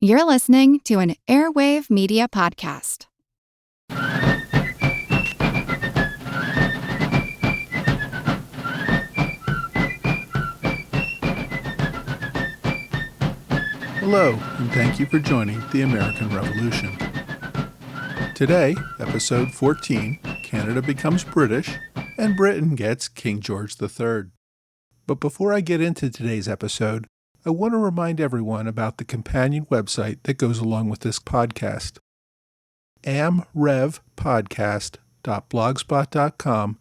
You're listening to an Airwave Media Podcast. Hello, and thank you for joining the American Revolution. Today, episode 14, Canada becomes British, and Britain gets King George III. But before I get into today's episode, I want to remind everyone about the companion website that goes along with this podcast. amrevpodcast.blogspot.com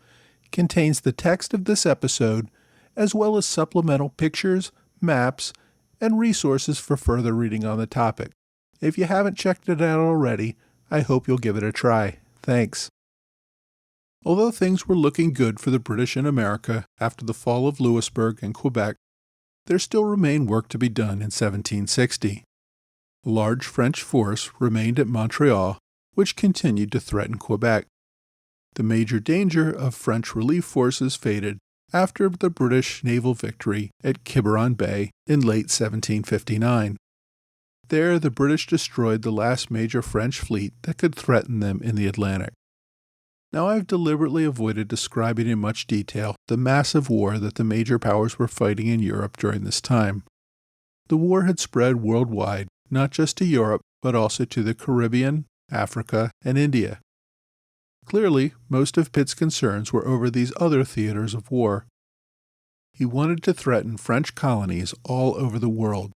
contains the text of this episode, as well as supplemental pictures, maps, and resources for further reading on the topic. If you haven't checked it out already, I hope you'll give it a try. Thanks. Although things were looking good for the British in America after the fall of Louisbourg and Quebec, there still remained work to be done in 1760. A large French force remained at Montreal, which continued to threaten Quebec. The major danger of French relief forces faded after the British naval victory at Quiberon Bay in late 1759. There, the British destroyed the last major French fleet that could threaten them in the Atlantic. Now, I've deliberately avoided describing in much detail the massive war that the major powers were fighting in Europe during this time. The war had spread worldwide, not just to Europe, but also to the Caribbean, Africa, and India. Clearly, most of Pitt's concerns were over these other theaters of war. He wanted to threaten French colonies all over the world.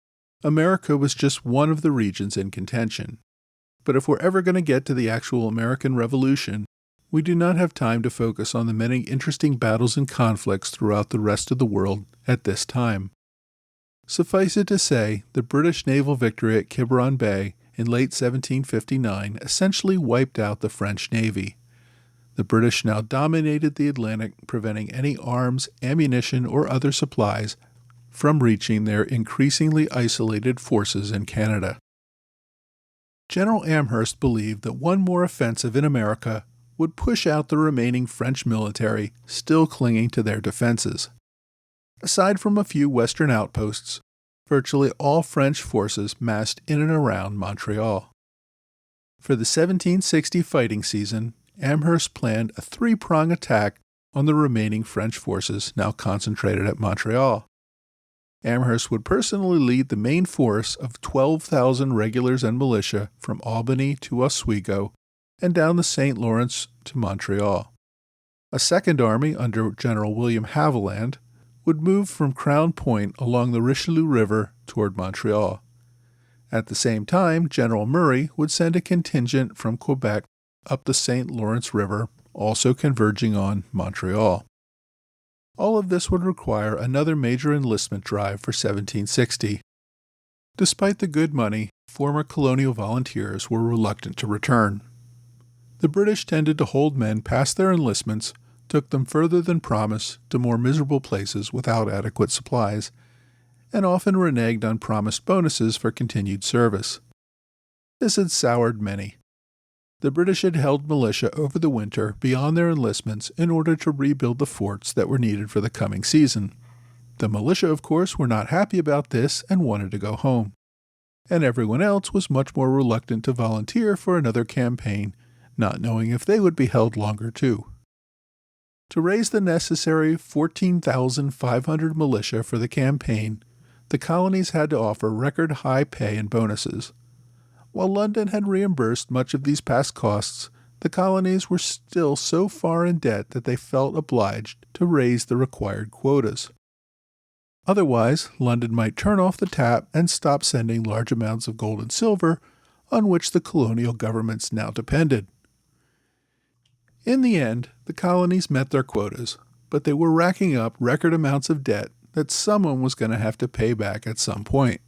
America was just one of the regions in contention. But if we're ever going to get to the actual American Revolution, we do not have time to focus on the many interesting battles and conflicts throughout the rest of the world at this time. Suffice it to say, the British naval victory at Quiberon Bay in late 1759 essentially wiped out the French Navy. The British now dominated the Atlantic, preventing any arms, ammunition, or other supplies from reaching their increasingly isolated forces in Canada. General Amherst believed that one more offensive in America would push out the remaining French military still clinging to their defenses. Aside from a few western outposts, virtually all French forces massed in and around Montreal. For the 1760 fighting season, Amherst planned a three-prong attack on the remaining French forces now concentrated at Montreal. Amherst would personally lead the main force of 12,000 regulars and militia from Albany to Oswego and down the St. Lawrence to Montreal. A second army under General William Haviland would move from Crown Point along the Richelieu River toward Montreal. At the same time, General Murray would send a contingent from Quebec up the St. Lawrence River, also converging on Montreal. All of this would require another major enlistment drive for 1760. Despite the good money, former colonial volunteers were reluctant to return. The British tended to hold men past their enlistments, took them further than promised to more miserable places without adequate supplies, and often reneged on promised bonuses for continued service. This had soured many. The British had held militia over the winter beyond their enlistments in order to rebuild the forts that were needed for the coming season. The militia, of course, were not happy about this and wanted to go home. And everyone else was much more reluctant to volunteer for another campaign, not knowing if they would be held longer too. To raise the necessary 14,500 militia for the campaign, the colonies had to offer record high pay and bonuses. While London had reimbursed much of these past costs, the colonies were still so far in debt that they felt obliged to raise the required quotas. Otherwise, London might turn off the tap and stop sending large amounts of gold and silver on which the colonial governments now depended. In the end, the colonies met their quotas, but they were racking up record amounts of debt that someone was going to have to pay back at some point.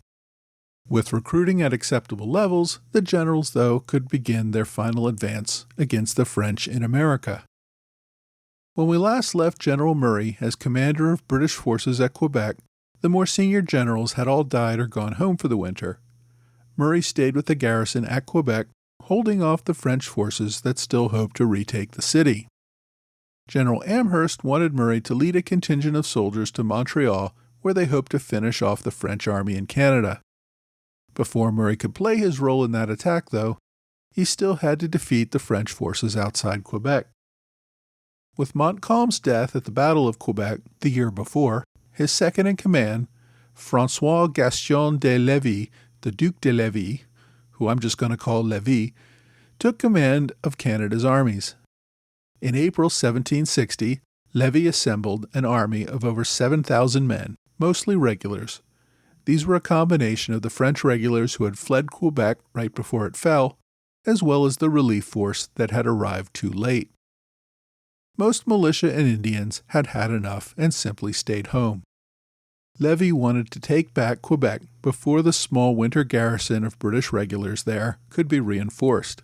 With recruiting at acceptable levels, the generals, though, could begin their final advance against the French in America. When we last left General Murray as commander of British forces at Quebec, the more senior generals had all died or gone home for the winter. Murray stayed with the garrison at Quebec, holding off the French forces that still hoped to retake the city. General Amherst wanted Murray to lead a contingent of soldiers to Montreal, where they hoped to finish off the French army in Canada. Before Murray could play his role in that attack, though, he still had to defeat the French forces outside Quebec. With Montcalm's death at the Battle of Quebec the year before, his second-in-command, François Gaston de Lévis, the Duc de Lévis, who I'm just going to call Lévis, took command of Canada's armies. In April 1760, Lévis assembled an army of over 7,000 men, mostly regulars. These were a combination of the French regulars who had fled Quebec right before it fell, as well as the relief force that had arrived too late. Most militia and Indians had had enough and simply stayed home. Lévis wanted to take back Quebec before the small winter garrison of British regulars there could be reinforced.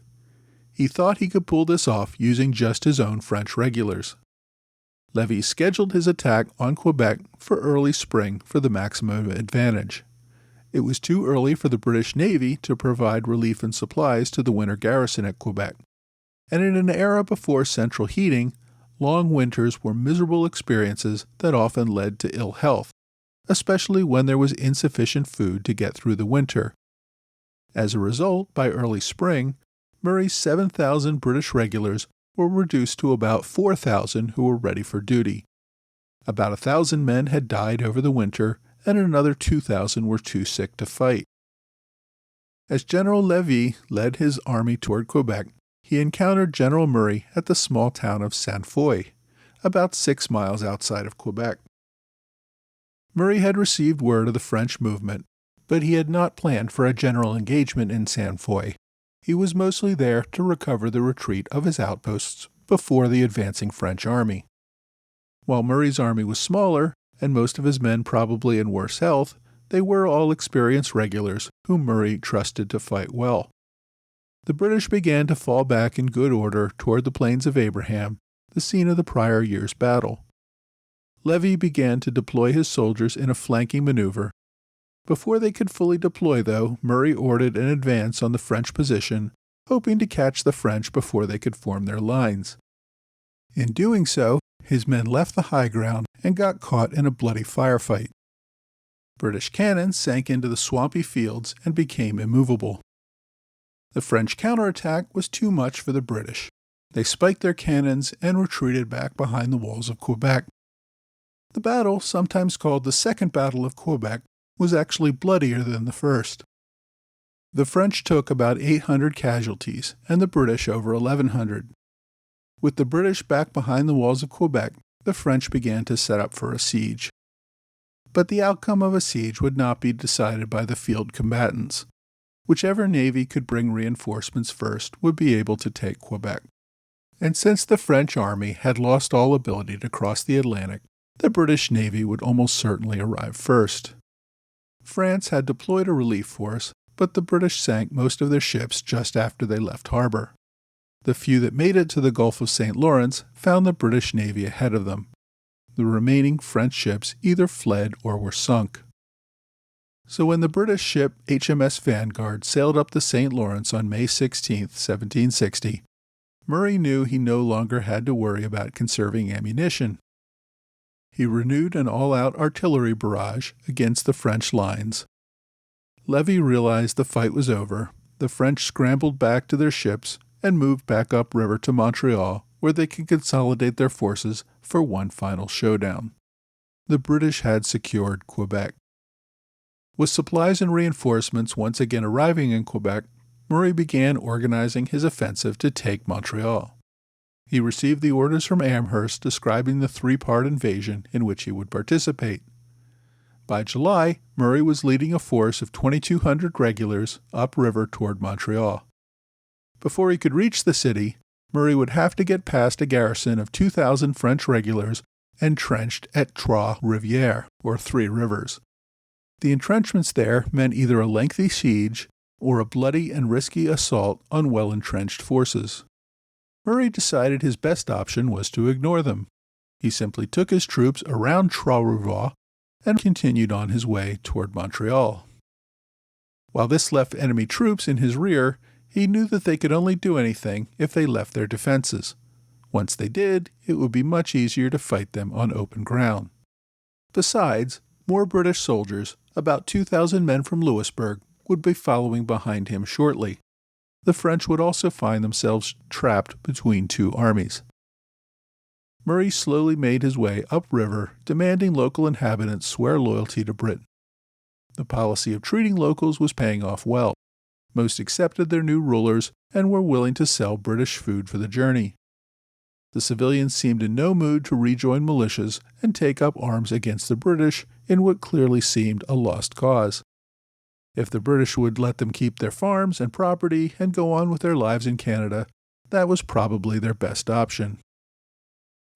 He thought he could pull this off using just his own French regulars. Lévis scheduled his attack on Quebec for early spring for the maximum advantage. It was too early for the British Navy to provide relief and supplies to the winter garrison at Quebec, and in an era before central heating, long winters were miserable experiences that often led to ill health, especially when there was insufficient food to get through the winter. As a result, by early spring, Murray's 7,000 British regulars were reduced to about 4,000 who were ready for duty. About 1,000 men had died over the winter, and another 2,000 were too sick to fight. As General Lévis led his army toward Quebec, he encountered General Murray at the small town of Sainte-Foy, about 6 miles outside of Quebec. Murray had received word of the French movement, but he had not planned for a general engagement in Sainte-Foy. He was mostly there to recover the retreat of his outposts before the advancing French army. While Murray's army was smaller, and most of his men probably in worse health, they were all experienced regulars whom Murray trusted to fight well. The British began to fall back in good order toward the Plains of Abraham, the scene of the prior year's battle. Lévis began to deploy his soldiers in a flanking maneuver. Before they could fully deploy, though, Murray ordered an advance on the French position, hoping to catch the French before they could form their lines. In doing so, his men left the high ground and got caught in a bloody firefight. British cannon sank into the swampy fields and became immovable. The French counterattack was too much for the British. They spiked their cannons and retreated back behind the walls of Quebec. The battle, sometimes called the Second Battle of Quebec, was actually bloodier than the first. The French took about 800 casualties and the British over 1,100. With the British back behind the walls of Quebec, the French began to set up for a siege. But the outcome of a siege would not be decided by the field combatants. Whichever navy could bring reinforcements first would be able to take Quebec. And since the French army had lost all ability to cross the Atlantic, the British Navy would almost certainly arrive first. France had deployed a relief force, but the British sank most of their ships just after they left harbor. The few that made it to the Gulf of St. Lawrence found the British Navy ahead of them. The remaining French ships either fled or were sunk. So when the British ship HMS Vanguard sailed up the St. Lawrence on May 16, 1760, Murray knew he no longer had to worry about conserving ammunition. He renewed an all-out artillery barrage against the French lines. Lévis realized the fight was over. The French scrambled back to their ships and moved back upriver to Montreal, where they could consolidate their forces for one final showdown. The British had secured Quebec. With supplies and reinforcements once again arriving in Quebec, Murray began organizing his offensive to take Montreal. He received the orders from Amherst describing the three-part invasion in which he would participate. By July, Murray was leading a force of 2,200 regulars upriver toward Montreal. Before he could reach the city, Murray would have to get past a garrison of 2,000 French regulars entrenched at Trois-Rivières, or Three Rivers. The entrenchments there meant either a lengthy siege or a bloody and risky assault on well-entrenched forces. Murray decided his best option was to ignore them. He simply took his troops around Trois-Rivières and continued on his way toward Montreal. While this left enemy troops in his rear, he knew that they could only do anything if they left their defenses. Once they did, it would be much easier to fight them on open ground. Besides, more British soldiers, about 2,000 men from Louisbourg, would be following behind him shortly. The French would also find themselves trapped between two armies. Murray slowly made his way upriver, demanding local inhabitants swear loyalty to Britain. The policy of treating locals was paying off well. Most accepted their new rulers and were willing to sell British food for the journey. The civilians seemed in no mood to rejoin militias and take up arms against the British in what clearly seemed a lost cause. If the British would let them keep their farms and property and go on with their lives in Canada, that was probably their best option.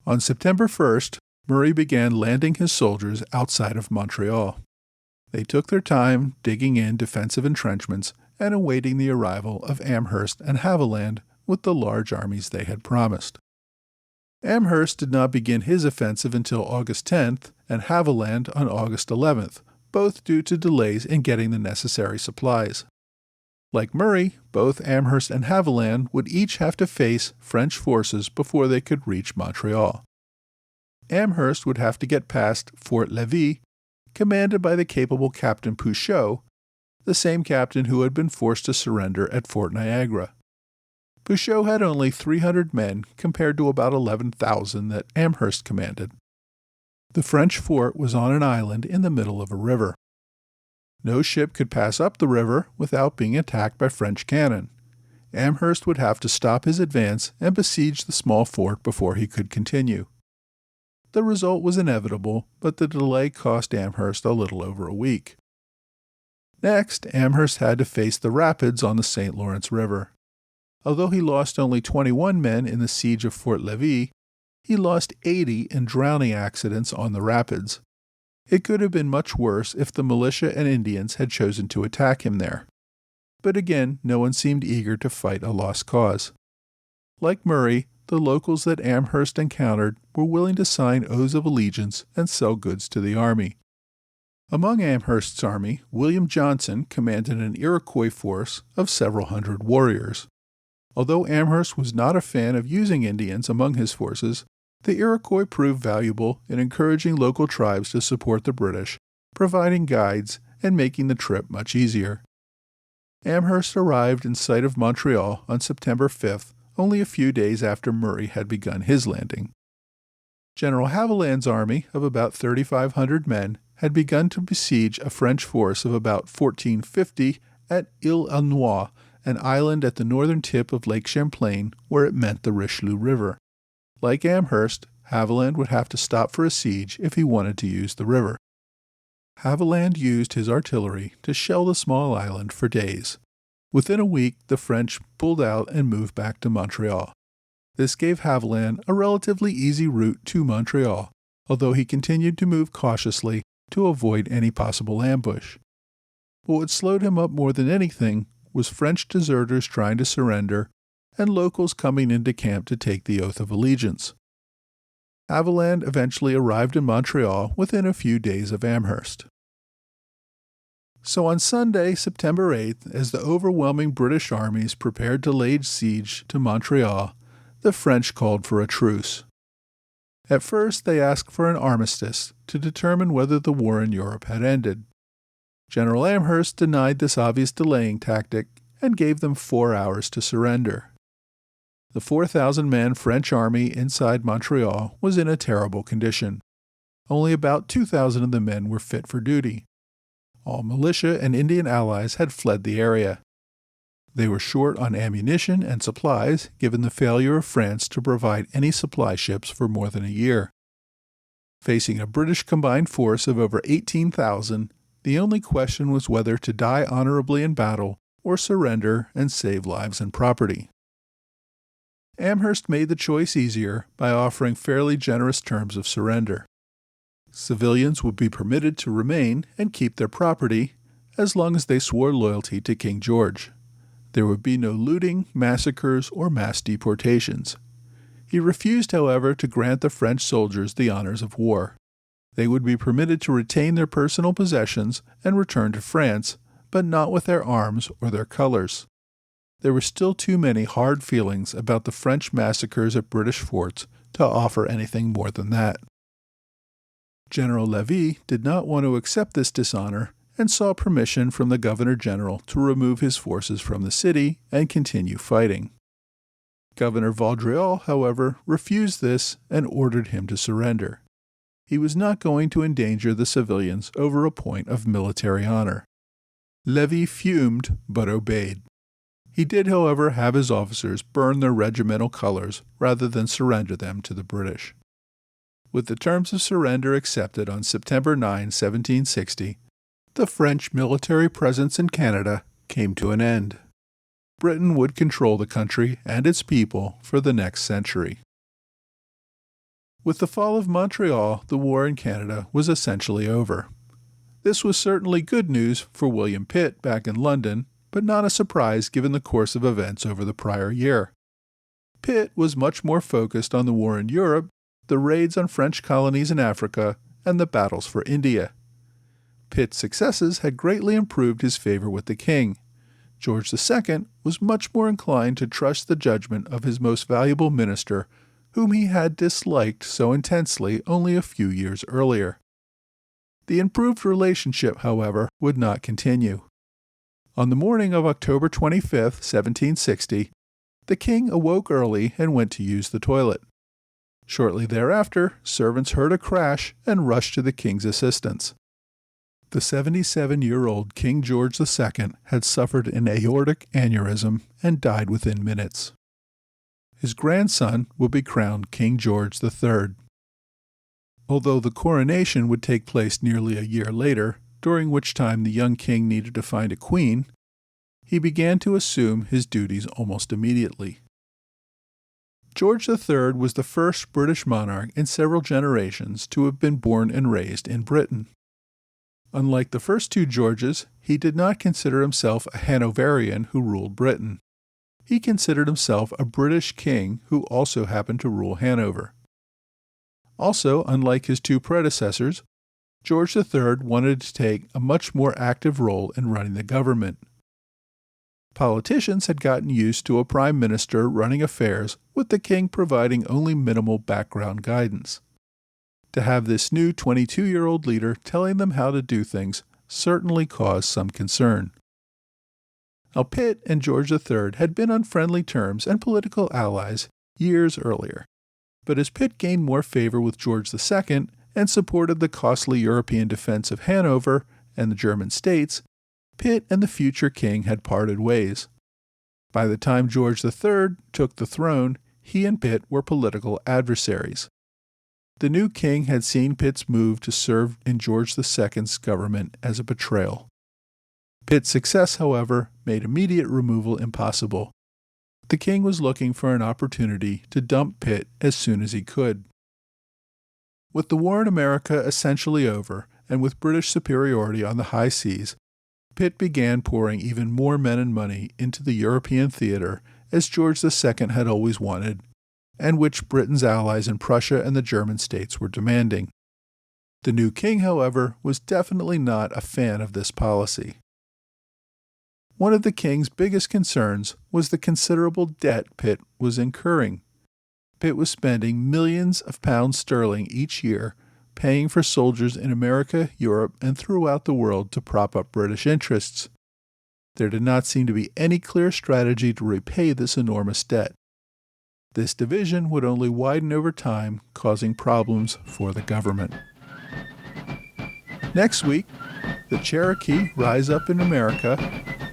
On September 1st, Murray began landing his soldiers outside of Montreal. They took their time digging in defensive entrenchments and awaiting the arrival of Amherst and Haviland with the large armies they had promised. Amherst did not begin his offensive until August 10th and Haviland on August 11th, both due to delays in getting the necessary supplies. Like Murray, both Amherst and Haviland would each have to face French forces before they could reach Montreal. Amherst would have to get past Fort Lévis, commanded by the capable Captain Pouchot, the same captain who had been forced to surrender at Fort Niagara. Pouchot had only 300 men compared to about 11,000 that Amherst commanded. The French fort was on an island in the middle of a river. No ship could pass up the river without being attacked by French cannon. Amherst would have to stop his advance and besiege the small fort before he could continue. The result was inevitable, but the delay cost Amherst a little over a week. Next, Amherst had to face the rapids on the St. Lawrence River. Although he lost only 21 men in the siege of Fort Lévis, he lost 80 in drowning accidents on the rapids. It could have been much worse if the militia and Indians had chosen to attack him there. But again, no one seemed eager to fight a lost cause. Like Murray, the locals that Amherst encountered were willing to sign oaths of allegiance and sell goods to the army. Among Amherst's army, William Johnson commanded an Iroquois force of several hundred warriors. Although Amherst was not a fan of using Indians among his forces, the Iroquois proved valuable in encouraging local tribes to support the British, providing guides and making the trip much easier. Amherst arrived in sight of Montreal on September 5th, only a few days after Murray had begun his landing. General Haviland's army of about 3,500 men had begun to besiege a French force of about 1,450 at Île-aux-Noix, an island at the northern tip of Lake Champlain where it met the Richelieu River. Like Amherst, Haviland would have to stop for a siege if he wanted to use the river. Haviland used his artillery to shell the small island for days. Within a week, the French pulled out and moved back to Montreal. This gave Haviland a relatively easy route to Montreal, although he continued to move cautiously to avoid any possible ambush. But what slowed him up more than anything was French deserters trying to surrender and locals coming into camp to take the oath of allegiance. Haviland eventually arrived in Montreal within a few days of Amherst. So on Sunday, September 8th, as the overwhelming British armies prepared to lay siege to Montreal, the French called for a truce. At first, they asked for an armistice to determine whether the war in Europe had ended. General Amherst denied this obvious delaying tactic and gave them 4 hours to surrender. The 4,000-man French army inside Montreal was in a terrible condition. Only about 2,000 of the men were fit for duty. All militia and Indian allies had fled the area. They were short on ammunition and supplies, given the failure of France to provide any supply ships for more than a year. Facing a British combined force of over 18,000, the only question was whether to die honorably in battle or surrender and save lives and property. Amherst made the choice easier by offering fairly generous terms of surrender. Civilians would be permitted to remain and keep their property as long as they swore loyalty to King George. There would be no looting, massacres, or mass deportations. He refused, however, to grant the French soldiers the honors of war. They would be permitted to retain their personal possessions and return to France, but not with their arms or their colors. There were still too many hard feelings about the French massacres at British forts to offer anything more than that. General Lévis did not want to accept this dishonor and sought permission from the Governor-General to remove his forces from the city and continue fighting. Governor Vaudreuil, however, refused this and ordered him to surrender. He was not going to endanger the civilians over a point of military honor. Lévis fumed, but obeyed. He did, however, have his officers burn their regimental colors rather than surrender them to the British. With the terms of surrender accepted on September 9, 1760, the French military presence in Canada came to an end. Britain would control the country and its people for the next century. With the fall of Montreal, the war in Canada was essentially over. This was certainly good news for William Pitt back in London, but not a surprise given the course of events over the prior year. Pitt was much more focused on the war in Europe, the raids on French colonies in Africa, and the battles for India. Pitt's successes had greatly improved his favor with the king. George II was much more inclined to trust the judgment of his most valuable minister, whom he had disliked so intensely only a few years earlier. The improved relationship, however, would not continue. On the morning of October 25, 1760, the king awoke early and went to use the toilet. Shortly thereafter, servants heard a crash and rushed to the king's assistance. The 77-year-old King George II had suffered an aortic aneurysm and died within minutes. His grandson would be crowned King George III. Although the coronation would take place nearly a year later, during which time the young king needed to find a queen, he began to assume his duties almost immediately. George III was the first British monarch in several generations to have been born and raised in Britain. Unlike the first two Georges, he did not consider himself a Hanoverian who ruled Britain. He considered himself a British king who also happened to rule Hanover. Also, unlike his two predecessors, George III wanted to take a much more active role in running the government. Politicians had gotten used to a prime minister running affairs with the king providing only minimal background guidance. To have this new 22-year-old leader telling them how to do things certainly caused some concern. Now, Pitt and George III had been on friendly terms and political allies years earlier, but as Pitt gained more favor with George II and supported the costly European defense of Hanover and the German states, Pitt and the future king had parted ways. By the time George III took the throne, he and Pitt were political adversaries. The new king had seen Pitt's move to serve in George II's government as a betrayal. Pitt's success, however, made immediate removal impossible. The king was looking for an opportunity to dump Pitt as soon as he could. With the war in America essentially over, and with British superiority on the high seas, Pitt began pouring even more men and money into the European theater as George II had always wanted, and which Britain's allies in Prussia and the German states were demanding. The new king, however, was definitely not a fan of this policy. One of the king's biggest concerns was the considerable debt Pitt was incurring. Pitt was spending millions of pounds sterling each year paying for soldiers in America, Europe, and throughout the world to prop up British interests. There did not seem to be any clear strategy to repay this enormous debt. This division would only widen over time, causing problems for the government. Next week, the Cherokee rise up in America,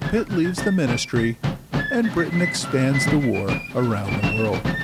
Pitt leaves the ministry, and Britain expands the war around the world.